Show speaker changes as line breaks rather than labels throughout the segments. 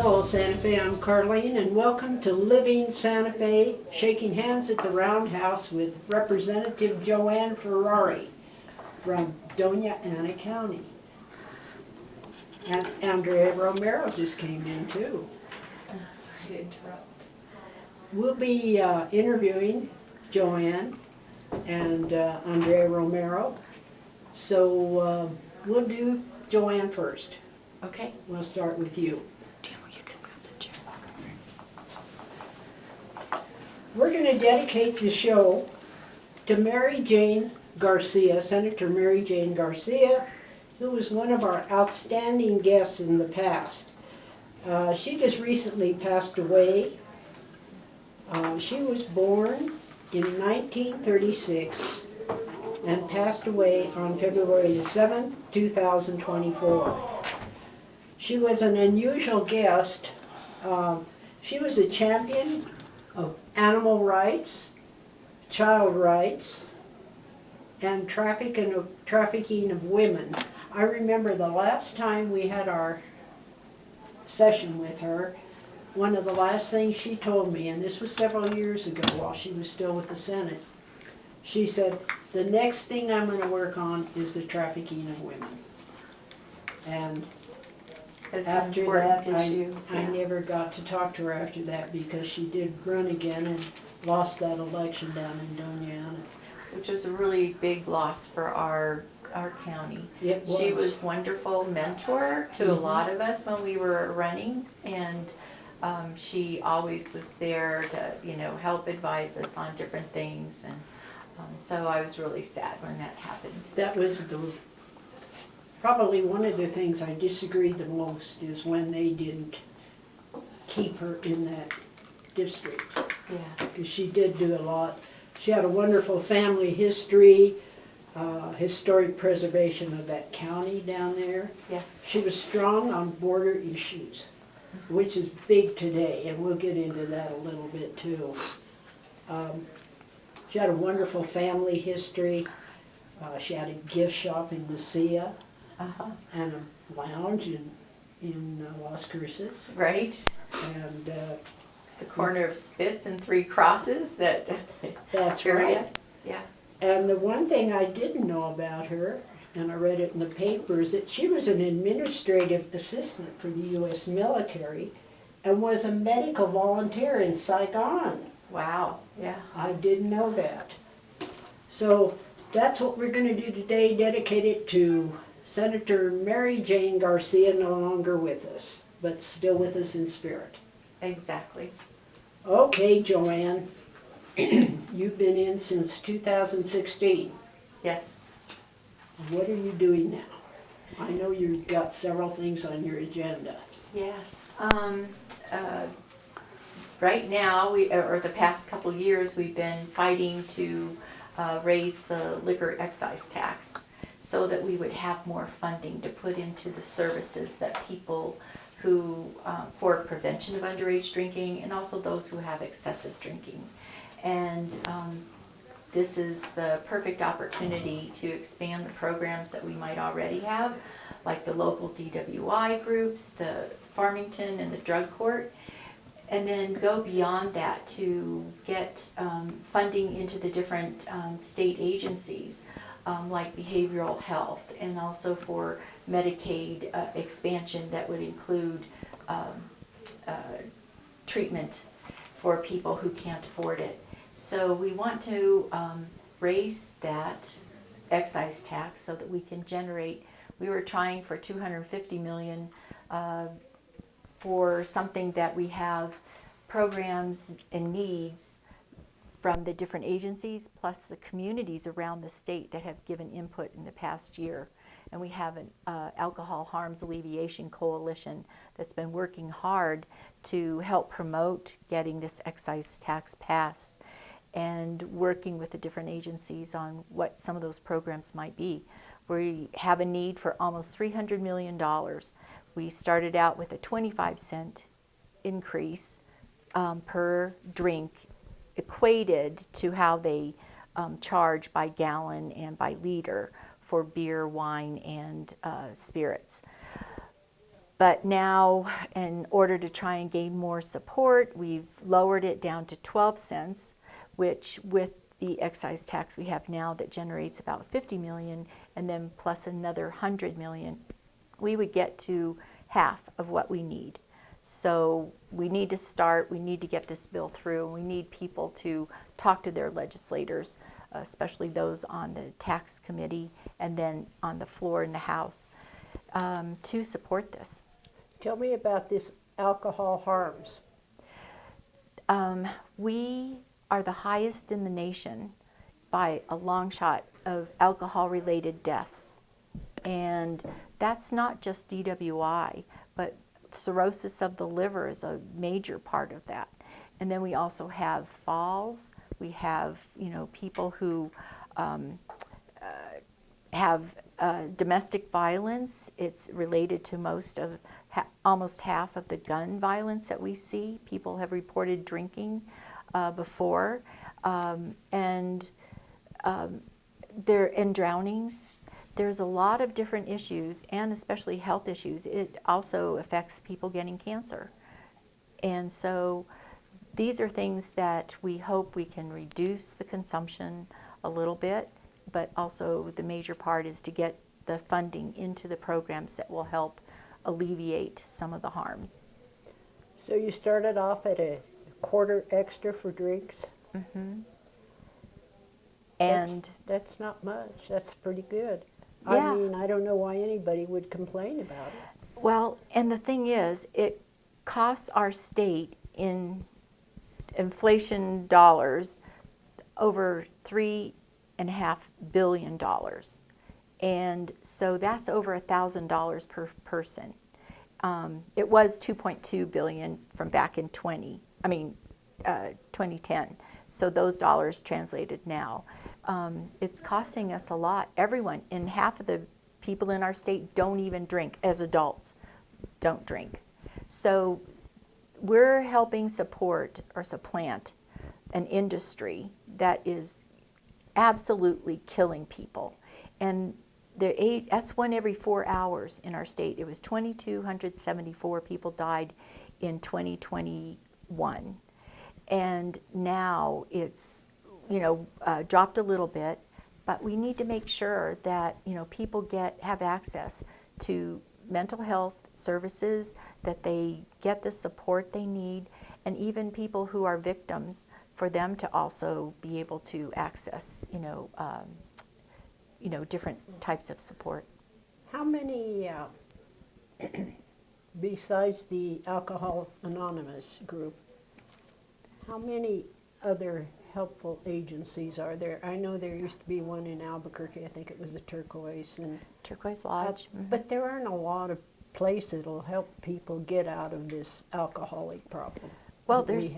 Hello Santa Fe, I'm Carlene and welcome to Living Santa Fe, shaking hands at the Roundhouse with Representative Joanne Ferrary from Doña Ana County. And Andrea Romero just came in too.
Sorry to interrupt.
We'll be interviewing Joanne and Andrea Romero. So we'll do Joanne first.
Okay.
We'll start with you. We're going to dedicate the show to Mary Jane Garcia, Senator Mary Jane Garcia, who was one of our outstanding guests in the past. She just recently passed away. She was born in 1936 and passed away on February the 7th, 2024. She was an unusual guest. She was a champion of animal rights, child rights, and trafficking of women. I remember the last time we had our session with her, one of the last things she told me, and this was several years ago while she was still with the Senate, she said, the next thing I'm going to work on is the trafficking of women. And
It's
after
an important
that,
issue.
I never got to talk to her after that because she did run again and lost that election down in Doña Ana.
Which was a really big loss for our county. She was wonderful mentor to a lot of us when we were running, and she always was there to help advise us on different things, and so I was really sad when that happened.
That was probably one of the things I disagreed the most is when they didn't keep her in that district.
Yes.
Because she did do a lot. She had a wonderful family history, historic preservation of that county down there.
Yes.
She was strong on border issues, which is big today, and we'll get into that a little bit too. She had a wonderful family history. She had a gift shop in Mesilla. And a lounge in Las Cruces.
Right.
And
the corner of Spitz and Three Crosses.
That's
area.
right.
Yeah.
And the one thing I didn't know about her, and I read it in the paper, is that she was an administrative assistant for the U.S. military and was a medical volunteer in Saigon.
Wow. Yeah.
I didn't know that. So that's what we're going to do today, dedicate it to Senator Mary Jane Garcia, no longer with us, but still with us in spirit.
Exactly.
Okay, Joanne, you've been in since 2016.
Yes.
What are you doing now? I know you've got several things on your agenda.
Yes. Right now, or the past couple years, we've been fighting to raise the liquor excise tax, so that we would have more funding to put into the services that people who, for prevention of underage drinking, and also those who have excessive drinking. And this is the perfect opportunity to expand the programs that we might already have, like the local DWI groups, the Farmington and the drug court, and then go beyond that to get funding into the different state agencies, like behavioral health, and also for Medicaid expansion that would include treatment for people who can't afford it. So we want to raise that excise tax so that we can generate, we were trying for $250 million for something that we have programs and needs from the different agencies, plus the communities around the state that have given input in the past year. And we have an Alcohol Harms Alleviation Coalition that's been working hard to help promote getting this excise tax passed and working with the different agencies on what some of those programs might be. We have a need for almost $300 million. We started out with a 25-cent increase per drink, equated to how they charge by gallon and by liter for beer, wine, and spirits. But now, in order to try and gain more support, we've lowered it down to 12 cents, which with the excise tax we have now that generates about 50 million, and then plus another 100 million, we would get to half of what we need. So we need to start, we need to get this bill through, and we need people to talk to their legislators, especially those on the tax committee and then on the floor in the House, to support this.
Tell me about this alcohol harms.
We are the highest in the nation by a long shot of alcohol-related deaths. And that's not just DWI, but cirrhosis of the liver is a major part of that. And then we also have falls. We have, people who have domestic violence. It's related to almost half of the gun violence that we see. People have reported drinking before, and drownings. There's a lot of different issues, and especially health issues. It also affects people getting cancer. And so these are things that we hope we can reduce the consumption a little bit, but also the major part is to get the funding into the programs that will help alleviate some of the harms.
So you started off at a quarter extra for drinks?
Mm-hmm. And
that's not much. That's pretty good.
Yeah.
I mean, I don't know why anybody would complain about it.
Well, and the thing is, it costs our state in inflation dollars over $3.5 billion. And so that's over $1,000 per person. It was $2.2 billion from back in 2010. So those dollars translated now. It's costing us a lot. Everyone, and half of the people in our state don't even drink as adults, don't drink. So we're helping support or supplant an industry that is absolutely killing people. And that's one every 4 hours in our state. It was 2,274 people died in 2021. And now it's, dropped a little bit, but we need to make sure that, people have access to mental health services, that they get the support they need, and even people who are victims, for them to also be able to access, different types of support.
How many, besides the Alcohol Anonymous group, how many other helpful agencies are there? I know there used to be one in Albuquerque. I think it was the Turquoise.
Turquoise Lodge. Mm-hmm.
But there aren't a lot of places that'll help people get out of this alcoholic problem.
Well, there's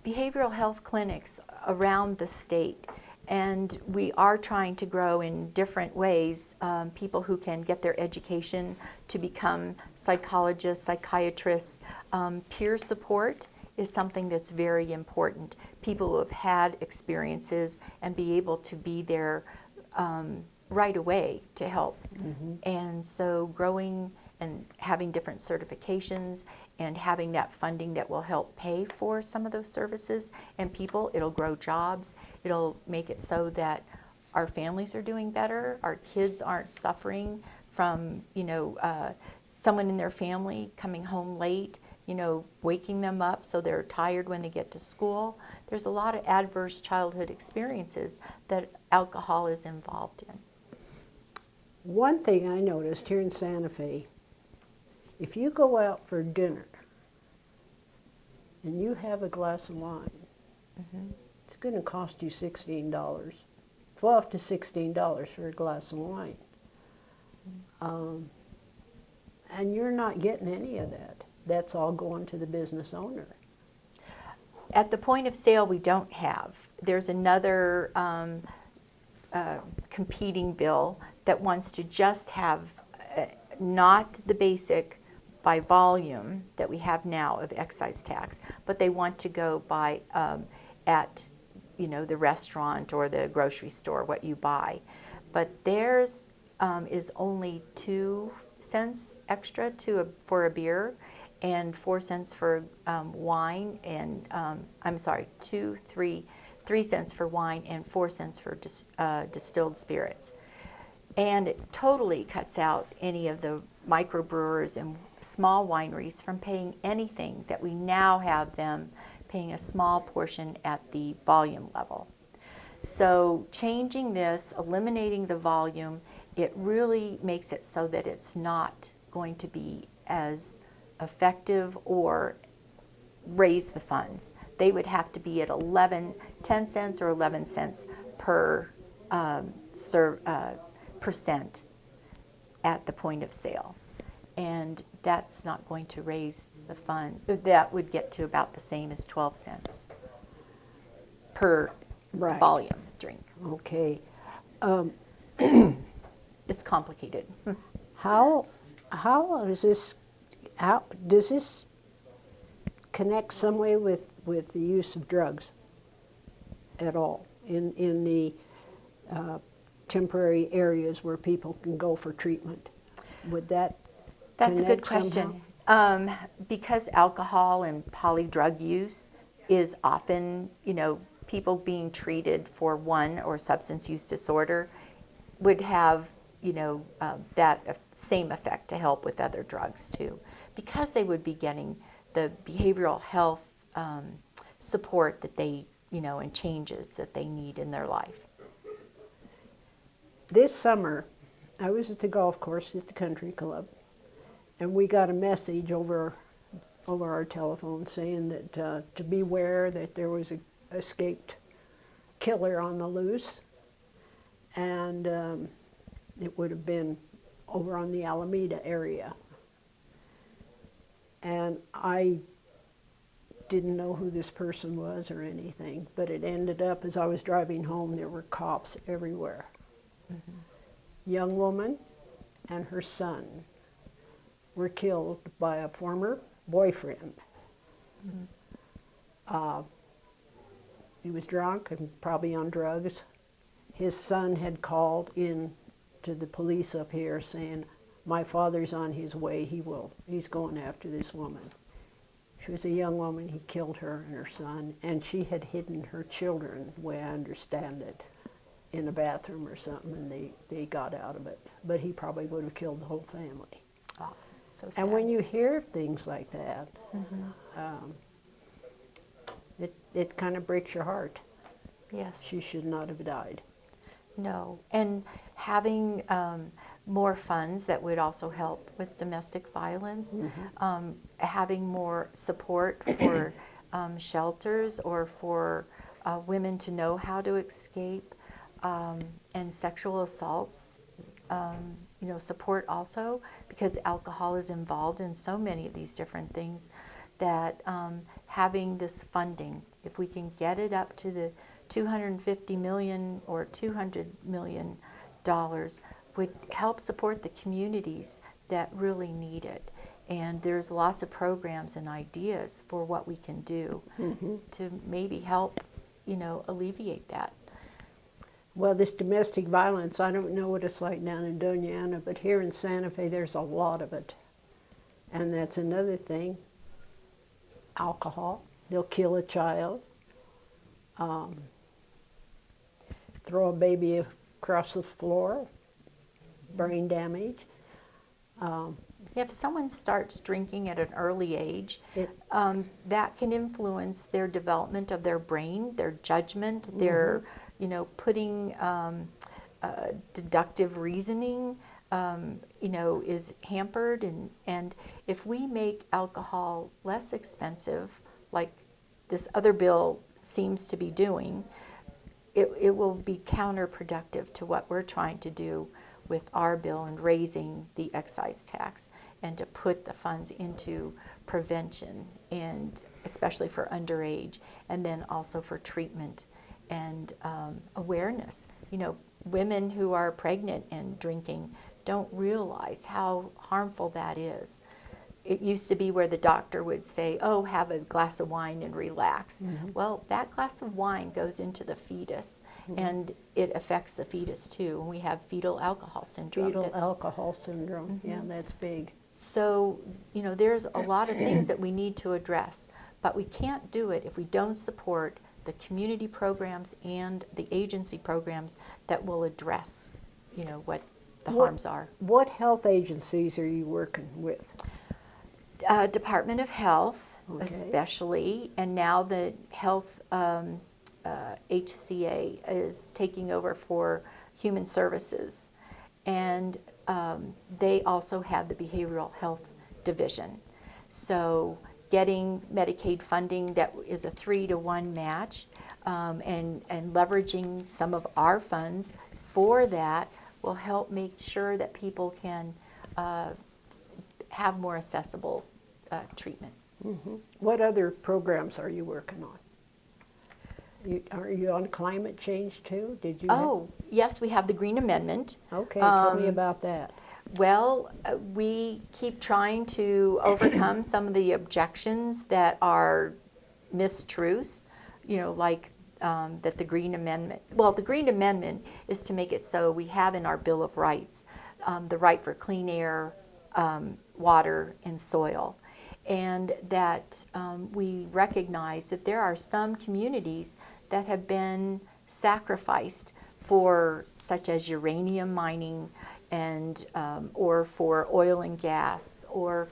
behavioral health clinics around the state, and we are trying to grow in different ways. People who can get their education to become psychologists, psychiatrists. Peer support is something that's very important. People who have had experiences and be able to be there right away to help. Mm-hmm. And so growing and having different certifications and having that funding that will help pay for some of those services and people, it'll grow jobs, it'll make it so that our families are doing better, our kids aren't suffering from, someone in their family coming home late, waking them up so they're tired when they get to school. There's a lot of adverse childhood experiences that alcohol is involved in.
One thing I noticed here in Santa Fe, if you go out for dinner and you have a glass of wine, mm-hmm. it's going to cost you $16, $12 to $16 for a glass of wine. Mm-hmm. And you're not getting any of that. That's all going to the business owner.
At the point of sale, we don't have. There's another competing bill that wants to just have not the basic by volume that we have now of excise tax, but they want to go by at the restaurant or the grocery store what you buy. But theirs is only 2 cents extra for a beer, and 4 cents for wine, and I'm sorry, 3 cents for wine and 4 cents for distilled spirits. And it totally cuts out any of the microbrewers and small wineries from paying anything that we now have them paying a small portion at the volume level. So changing this, eliminating the volume, it really makes it so that it's not going to be as effective or raise the funds. They would have to be at 10 cents or 11 cents per percent at the point of sale. And that's not going to raise the fund. That would get to about the same as 12 cents per
Right.
volume drink.
Okay.
It's complicated.
How is this? How does this connect some way with the use of drugs at all in the temporary areas where people can go for treatment? Would that?
That's a good
connect
question.
somehow?
Because alcohol and polydrug use is often, people being treated for one or substance use disorder would have, that same effect to help with other drugs too, because they would be getting the behavioral health support that they, and changes that they need in their life.
This summer, I was at the golf course at the country club, and we got a message over our telephone saying that to beware that there was a escaped killer on the loose, and it would have been over on the Alameda area. And I didn't know who this person was or anything, but it ended up, as I was driving home, there were cops everywhere. Mm-hmm. Young woman and her son were killed by a former boyfriend. Mm-hmm. He was drunk and probably on drugs. His son had called in to the police up here saying, "My father's on his way, he's going after this woman." She was a young woman, he killed her and her son, and she had hidden her children, the way I understand it, in a bathroom or something, and they got out of it. But he probably would have killed the whole family.
Oh, so sad.
And when you hear things like that, mm-hmm. It kind of breaks your heart.
Yes.
She should not have died.
No, and having more funds that would also help with domestic violence, mm-hmm. Having more support for shelters or for women to know how to escape, and sexual assaults, support also, because alcohol is involved in so many of these different things, that having this funding, if we can get it up to the $250 million or $200 million, would help support the communities that really need it. And there's lots of programs and ideas for what we can do mm-hmm. to maybe help, alleviate that.
Well, this domestic violence, I don't know what it's like down in Doña Ana, but here in Santa Fe, there's a lot of it. And that's another thing. Alcohol, they'll kill a child, throw a baby across the floor, brain damage.
If someone starts drinking at an early age, that can influence their development of their brain, their judgment, mm-hmm. their, putting deductive reasoning, is hampered. And if we make alcohol less expensive, like this other bill seems to be doing, it will be counterproductive to what we're trying to do with our bill and raising the excise tax, and to put the funds into prevention, and especially for underage, and then also for treatment and awareness. Women who are pregnant and drinking don't realize how harmful that is. it used to be where the doctor would say, oh, have a glass of wine and relax. Well, that glass of wine goes into the fetus, and it affects the fetus too. And we have fetal alcohol syndrome.
Fetal alcohol syndrome, yeah, that's big.
So, there's a lot of things that we need to address, but we can't do it if we don't support the community programs and the agency programs that will address, what the harms are.
What health agencies are you working with?
Department of Health,
Okay.
especially, and now the Health HCA is taking over for Human Services, and they also have the Behavioral Health Division. So getting Medicaid funding that is a 3-to-1 match, and leveraging some of our funds for that will help make sure that people can have more accessible treatment.
What other programs are you working on? Are you on climate change too? Did you?
Oh, yes, we have the Green Amendment.
Okay, tell me about that.
Well, we keep trying to overcome some of the objections that are mistruths, like that the Green Amendment, the Green Amendment is to make it so we have in our Bill of Rights the right for clean air, water, and soil. And that we recognize that there are some communities that have been sacrificed for, such as uranium mining, and or for oil and gas, or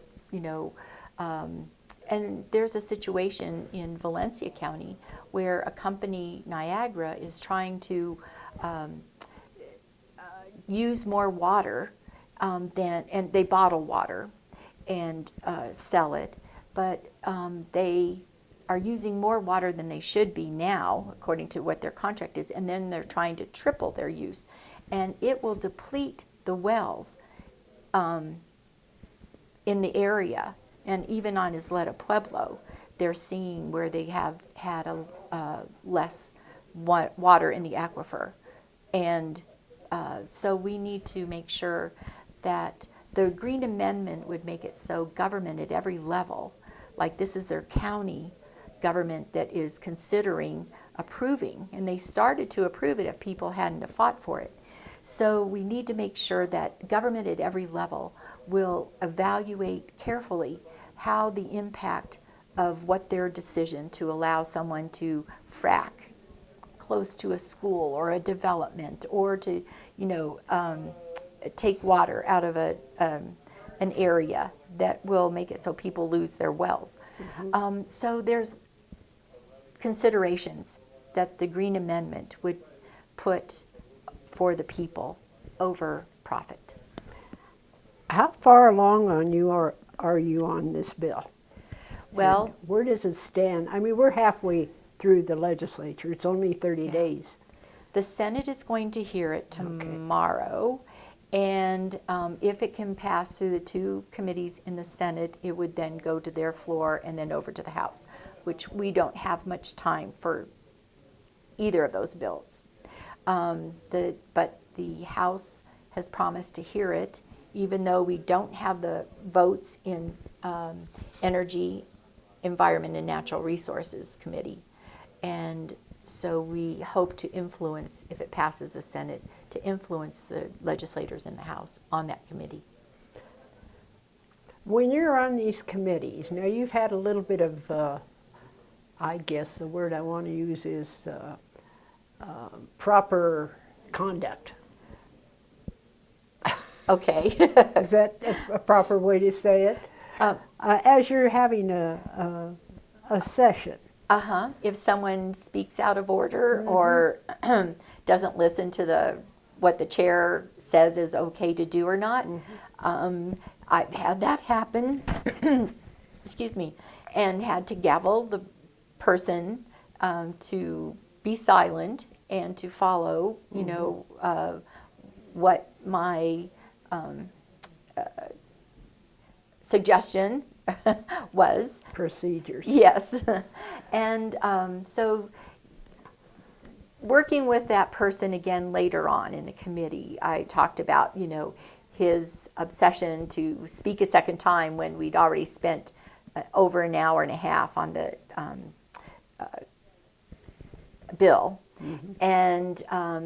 and there's a situation in Valencia County where a company, Niagara, is trying to use more water and they bottle water and sell it, but they are using more water than they should be now, according to what their contract is, and then they're trying to triple their use, and it will deplete the wells in the area. And even on Isleta Pueblo, they're seeing where they have had less water in the aquifer. And so we need to make sure that the Green Amendment would make it so government at every level, like this is their county government that is considering approving, and they started to approve it if people hadn't have fought for it. So we need to make sure that government at every level will evaluate carefully how the impact of what their decision to allow someone to frack close to a school or a development, or to take water out of an area that will make it so people lose their wells. So there's considerations that the Green Amendment would put for the people over profit.
How far along are you on this bill?
Well,
And where does it stand? I mean, we're halfway through the legislature. It's only 30 days.
the Senate is going to hear it tomorrow, and if it can pass through the two committees in the Senate, it would then go to their floor and then over to the House, which we don't have much time for either of those bills. But the House has promised to hear it, even though we don't have the votes in Energy, Environment, and Natural Resources Committee. And so we hope to influence, if it passes the Senate, to influence the legislators in the House on that committee.
When you're on these committees, now you've had a little bit of, I guess the word I want to use is proper conduct.
Okay.
Is that a proper way to say it? As you're having a session.
If someone speaks out of order or doesn't listen to what the chair says is okay to do or not, I've had that happen, excuse me, and had to gavel the person to be silent and to follow, you know, what my suggestion was.
Procedures.
Yes. And so working with that person again later on in the committee, I talked about, you know, his obsession to speak a second time when we'd already spent over an hour and a half on the bill. And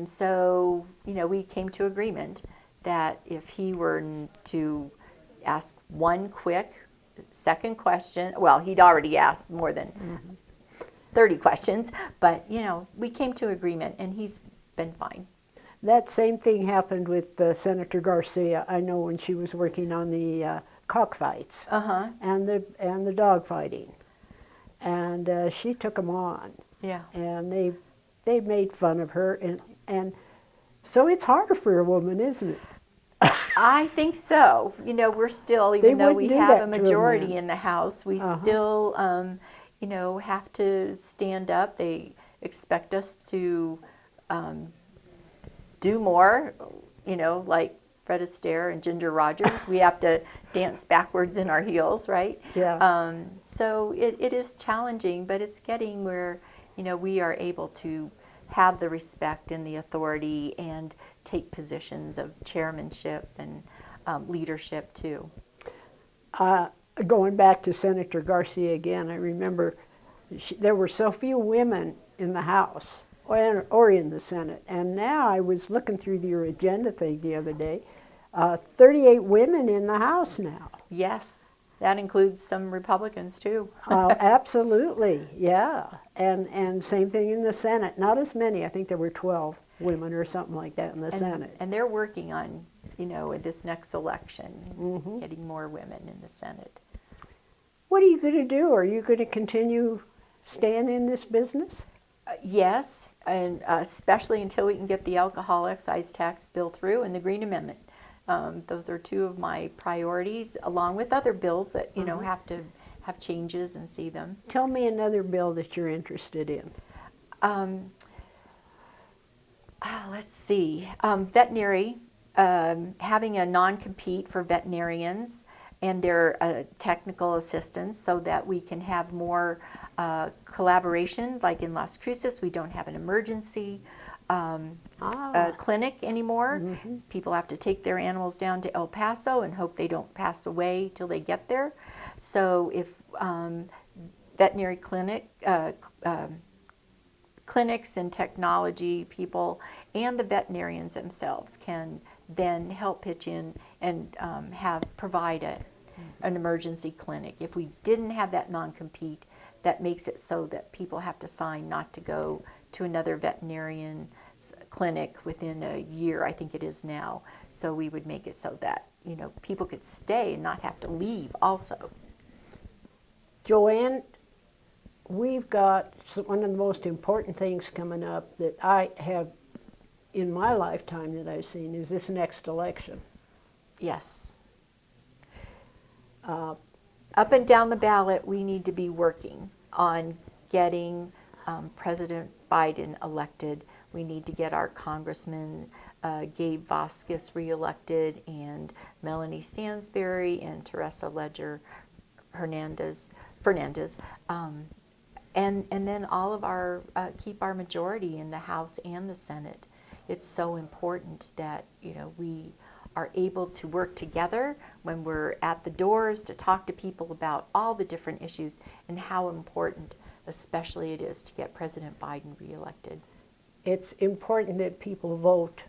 so, we came to agreement that if he were to ask one quick second question, well, he'd already asked more than 30 questions, but, we came to agreement, and he's been fine.
That same thing happened with Senator Garcia. I know when she was working on the cockfights and the dog fighting, and she took them on.
Yeah.
And they made fun of her, and so it's harder for a woman, isn't it?
I think so. We're still, even though we
wouldn't do
have a
that to a
majority
man.
in the House, we still, have to stand up. They expect us to do more, like Fred Astaire and Ginger Rogers. We have to dance backwards in our heels, right?
Yeah.
So it is challenging, but it's getting where, we are able to have the respect and the authority and take positions of chairmanship and leadership too.
Going back to Senator Garcia again, I remember there were so few women in the House or in the Senate. And now I was looking through your agenda thing the other day, 38 women in the House now.
Yes, that includes some Republicans too.
Absolutely, yeah. And same thing in the Senate. Not as many. I think there were 12 women or something like that in the Senate.
And they're working on, in this next election, getting more women in the Senate.
What are you going to do? Are you going to continue staying in this business?
Yes, and especially until we can get the alcohol excise tax bill through and the Green Amendment. Those are two of my priorities, along with other bills that, have to have changes and see them.
Tell me another bill that you're interested in.
Let's see. Veterinary, having a non-compete for veterinarians and their technical assistance so that we can have more collaboration. Like in Las Cruces, we don't have an emergency clinic anymore. People have to take their animals down to El Paso and hope they don't pass away till they get there. So if veterinary clinics and technology people and the veterinarians themselves can then help pitch in and provide an emergency clinic. If we didn't have that non-compete, that makes it so that people have to sign not to go to another veterinarian clinic within a year, I think it is now. So we would make it so that, people could stay and not have to leave also.
Joanne, we've got one of the most important things coming up that I have in my lifetime that I've seen is this next election.
Yes. Up and down the ballot, we need to be working on getting President Biden elected. We need to get our Congressman Gabe Vasquez reelected, and Melanie Stansberry and Teresa Ledger Fernandez, and then all of our keep our majority in the House and the Senate. It's so important that we are able to work together when we're at the doors to talk to people about all the different issues and how important especially it is to get President Biden reelected.
It's important that people vote.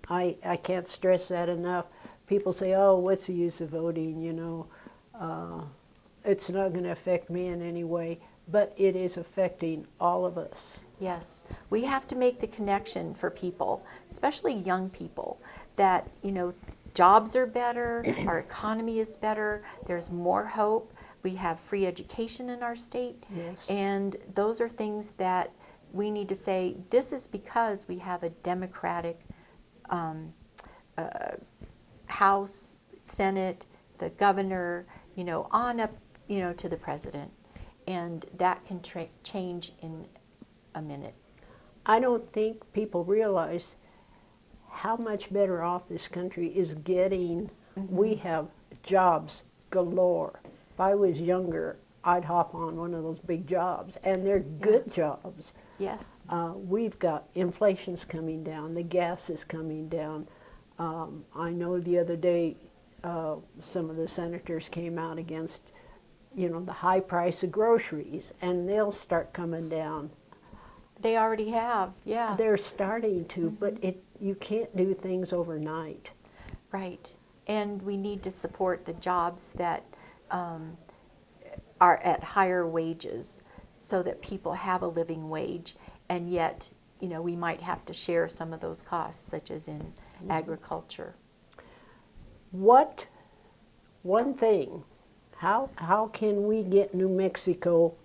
I can't stress that enough. People say, oh, what's the use of voting, it's not going to affect me in any way, but it is affecting all of us.
Yes, we have to make the connection for people, especially young people, that, jobs are better, our economy is better, there's more hope, we have free education in our state, and those are things that we need to say, this is because we have a democratic House, Senate, the governor, on up, to the president, and that can change in a minute.
I don't think people realize how much better off this country is getting. We have jobs galore. If I was younger, I'd hop on one of those big jobs, and they're good jobs.
Yes.
We've got inflation's coming down, the gas is coming down. I know the other day some of the senators came out against, the high price of groceries, and they'll start coming down.
They already have, yeah.
They're starting to, but you can't do things overnight.
Right. And we need to support the jobs that are at higher wages so that people have a living wage, and yet, we might have to share some of those costs, such as in agriculture.
What, one thing, how can we get New Mexico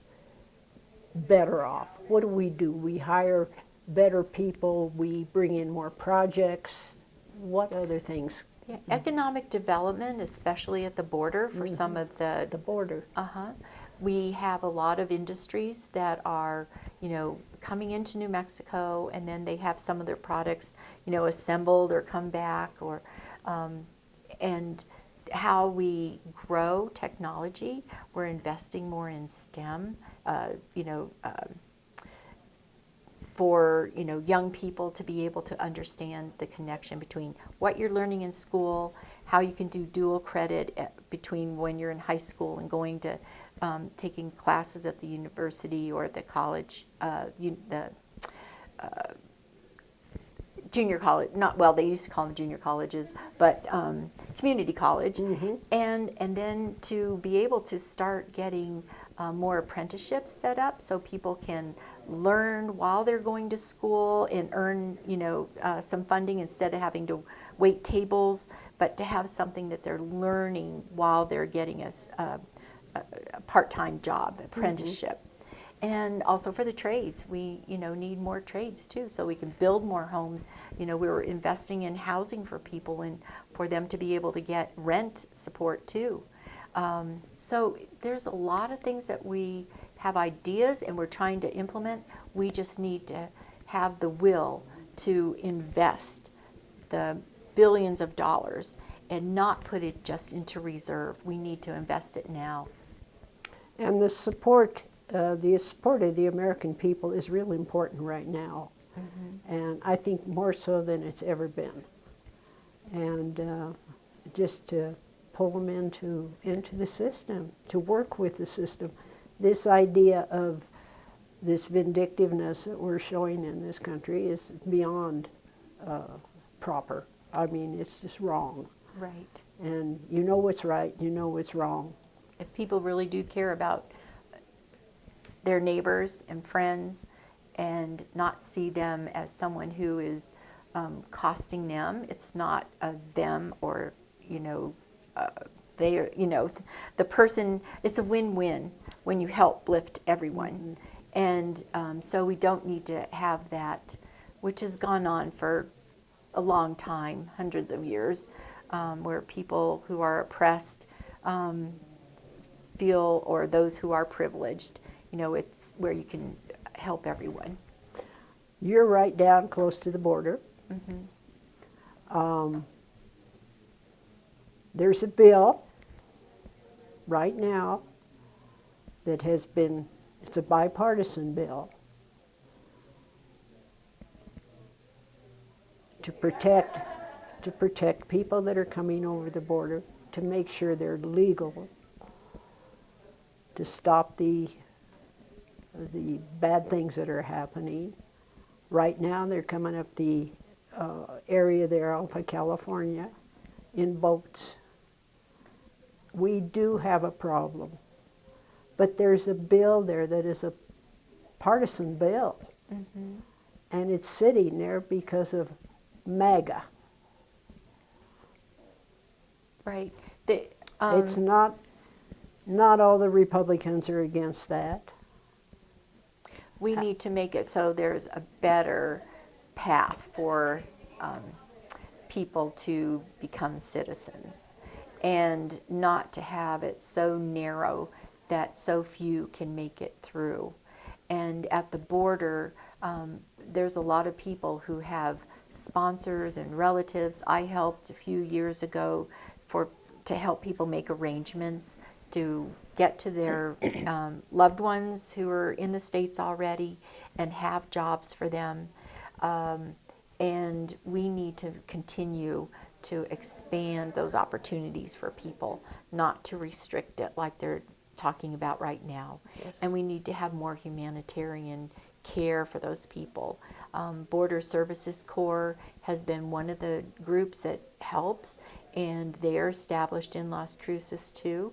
better off? What do? We hire better people, we bring in more projects. What other things?
Yeah, economic development, especially at the border for some of the
border.
We have a lot of industries that are, coming into New Mexico, and then they have some of their products, assembled or come back, or and how we grow technology. We're investing more in STEM, for young people to be able to understand the connection between what you're learning in school, how you can do dual credit between when you're in high school and going to taking classes at the university or the college, the junior college. They used to call them junior colleges, but community college, and then to be able to start getting more apprenticeships set up so people can learn while they're going to school and earn, some funding instead of having to wait tables, but to have something that they're learning while they're getting a part-time job, apprenticeship. And also for the trades, we need more trades too, so we can build more homes. We're investing in housing for people and for them to be able to get rent support too. So there's a lot of things that we have ideas and we're trying to implement. We just need to have the will to invest the billions of dollars and not put it just into reserve. We need to invest it now.
And the support of the American people is really important right now. And I think more so than it's ever been. And just to pull them into the system, to work with the system. This idea of this vindictiveness that we're showing in this country is beyond proper. I mean, it's just wrong.
Right.
And you know what's right, you know what's wrong.
If people really do care about their neighbors and friends and not see them as someone who is costing them, it's not a them or, they are, the person, it's a win-win when you help lift everyone. And so we don't need to have that, which has gone on for a long time, hundreds of years, where people who are oppressed feel, or those who are privileged, it's where you can help everyone.
You're right down close to the border. There's a bill right now that has been, it's a bipartisan bill to protect people that are coming over the border, to make sure they're legal, to stop the bad things that are happening. Right now they're coming up the area there off of California in boats. We do have a problem, but there's a bill there that is a partisan bill, and it's sitting there because of MAGA.
Right.
It's not all the Republicans are against that.
We need to make it so there's a better path for people to become citizens, and not to have it so narrow that so few can make it through. And at the border, there's a lot of people who have sponsors and relatives. I helped a few years ago to help people make arrangements to get to their loved ones who are in the States already and have jobs for them. And we need to continue to expand those opportunities for people, not to restrict it like they're talking about right now.
Yes.
And we need to have more humanitarian care for those people. Border Services Corps has been one of the groups that helps, and they're established in Las Cruces too.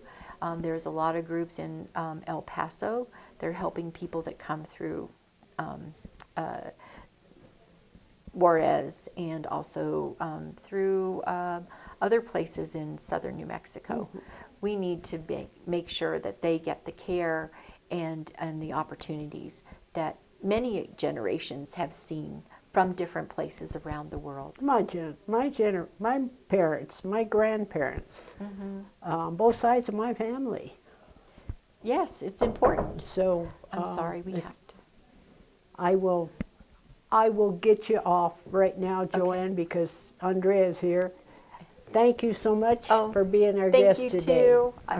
There's a lot of groups in El Paso. They're helping people that come through Juarez, and also through other places in southern New Mexico. We need to make sure that they get the care and the opportunities that many generations have seen from different places around the world.
My parents, my grandparents, both sides of my family.
Yes, it's important.
So
I'm sorry, we have to.
I will get you off right now, Joanne, because Andrea is here. Thank you so much for being our guest today.
Thank you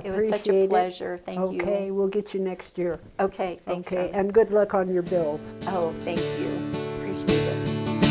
too. It was such a pleasure. Thank you.
Okay, we'll get you next year.
Okay, thanks.
Okay,
Joanne.
and good luck on your bills.
Oh, thank you. Appreciate it.